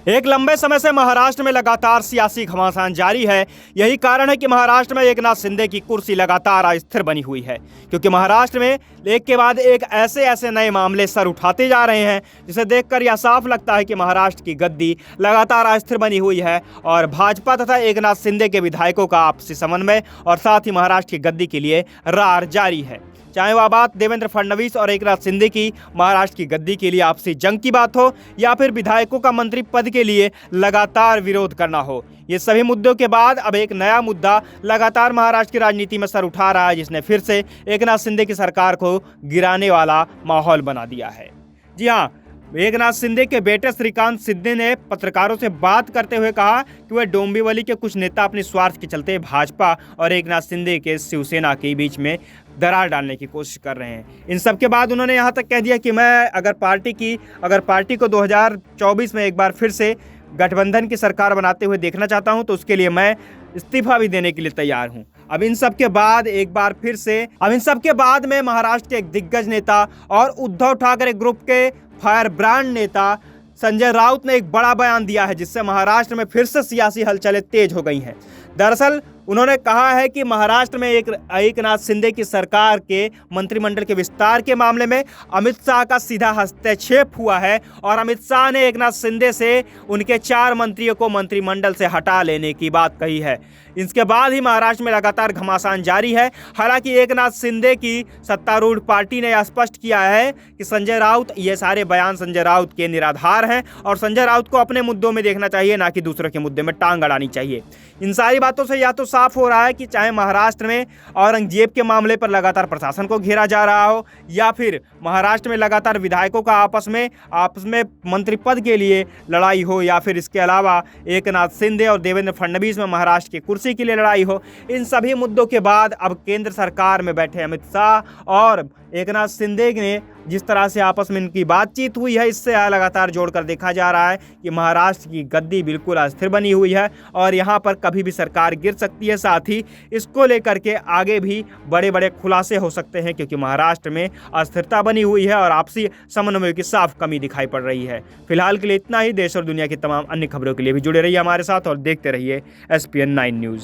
एक लंबे समय से महाराष्ट्र में लगातार सियासी घमासान जारी है। यही कारण है कि महाराष्ट्र में एकनाथ शिंदे की कुर्सी लगातार अस्थिर बनी हुई है, क्योंकि महाराष्ट्र में एक के बाद एक ऐसे ऐसे नए मामले सर उठाते जा रहे हैं, जिसे देखकर यह साफ लगता है कि महाराष्ट्र की गद्दी लगातार अस्थिर बनी हुई है और भाजपा तथा एकनाथ शिंदे के विधायकों का आपसी समन्वय और साथ ही महाराष्ट्र की गद्दी के लिए रार जारी है। चाहे वह बात देवेंद्र फडणवीस और एकनाथ शिंदे की महाराष्ट्र की गद्दी के लिए आपसी जंग की बात हो या फिर विधायकों का मंत्री पद के लिए लगातार विरोध करना हो, ये सभी मुद्दों के बाद अब एक नया मुद्दा लगातार महाराष्ट्र की राजनीति में सर उठा रहा है, जिसने फिर से एकनाथ शिंदे की सरकार को गिराने वाला माहौल बना दिया है। जी हाँ, एकनाथ शिंदे के बेटे श्रीकांत शिंदे ने पत्रकारों से बात करते हुए कहा कि वह डोंबिवली के कुछ नेता अपने स्वार्थ के चलते भाजपा और एकनाथ शिंदे के शिवसेना के बीच में दरार डालने की कोशिश कर रहे हैं। इन सब के बाद उन्होंने यहाँ तक कह दिया कि मैं अगर पार्टी को 2024 में एक बार फिर से गठबंधन की सरकार बनाते हुए देखना चाहता हूं, तो उसके लिए मैं इस्तीफा भी देने के लिए तैयार हूं। अब इन सब के बाद में महाराष्ट्र के एक दिग्गज नेता और उद्धव ठाकरे ग्रुप के फायर ब्रांड नेता संजय राउत ने एक बड़ा बयान दिया है, जिससे महाराष्ट्र में फिर से सियासी हलचलें तेज हो गई हैं। दरअसल उन्होंने कहा है कि महाराष्ट्र में एकनाथ शिंदे की सरकार के मंत्रिमंडल के विस्तार के मामले में अमित शाह का सीधा हस्तक्षेप हुआ है और अमित शाह ने एकनाथ शिंदे से उनके 4 मंत्रियों को मंत्रिमंडल से हटा लेने की बात कही है। इसके बाद ही महाराष्ट्र में लगातार घमासान जारी है। हालांकि एकनाथ शिंदे की सत्तारूढ़ पार्टी ने यह स्पष्ट किया है कि ये सारे बयान संजय राउत के निराधार हैं और संजय राउत को अपने मुद्दों में देखना चाहिए, ना कि दूसरों के मुद्दे में टांग अड़ानी चाहिए। इन सारी बातों से या तो साफ हो रहा है कि चाहे महाराष्ट्र में औरंगजेब के मामले पर लगातार प्रशासन को घेरा जा रहा हो या फिर महाराष्ट्र में लगातार विधायकों का आपस में मंत्री पद के लिए लड़ाई हो या फिर इसके अलावा एकनाथ शिंदे और देवेंद्र फडणवीस में महाराष्ट्र की कुर्सी के लिए लड़ाई हो, इन सभी मुद्दों के बाद अब केंद्र सरकार में बैठे अमित शाह और एकनाथ शिंदे ने जिस तरह से आपस में इनकी बातचीत हुई है, इससे लगातार जोड़कर देखा जा रहा है कि महाराष्ट्र की गद्दी बिल्कुल अस्थिर बनी हुई है और यहाँ पर कभी भी सरकार गिर सकती है। साथ ही इसको लेकर के आगे भी बड़े बड़े खुलासे हो सकते हैं, क्योंकि महाराष्ट्र में अस्थिरता बनी हुई है और आपसी समन्वय की साफ कमी दिखाई पड़ रही है। फिलहाल के लिए इतना ही। देश और दुनिया की तमाम अन्य खबरों के लिए भी जुड़े रहिए हमारे साथ और देखते रहिए SPN 9 न्यूज़।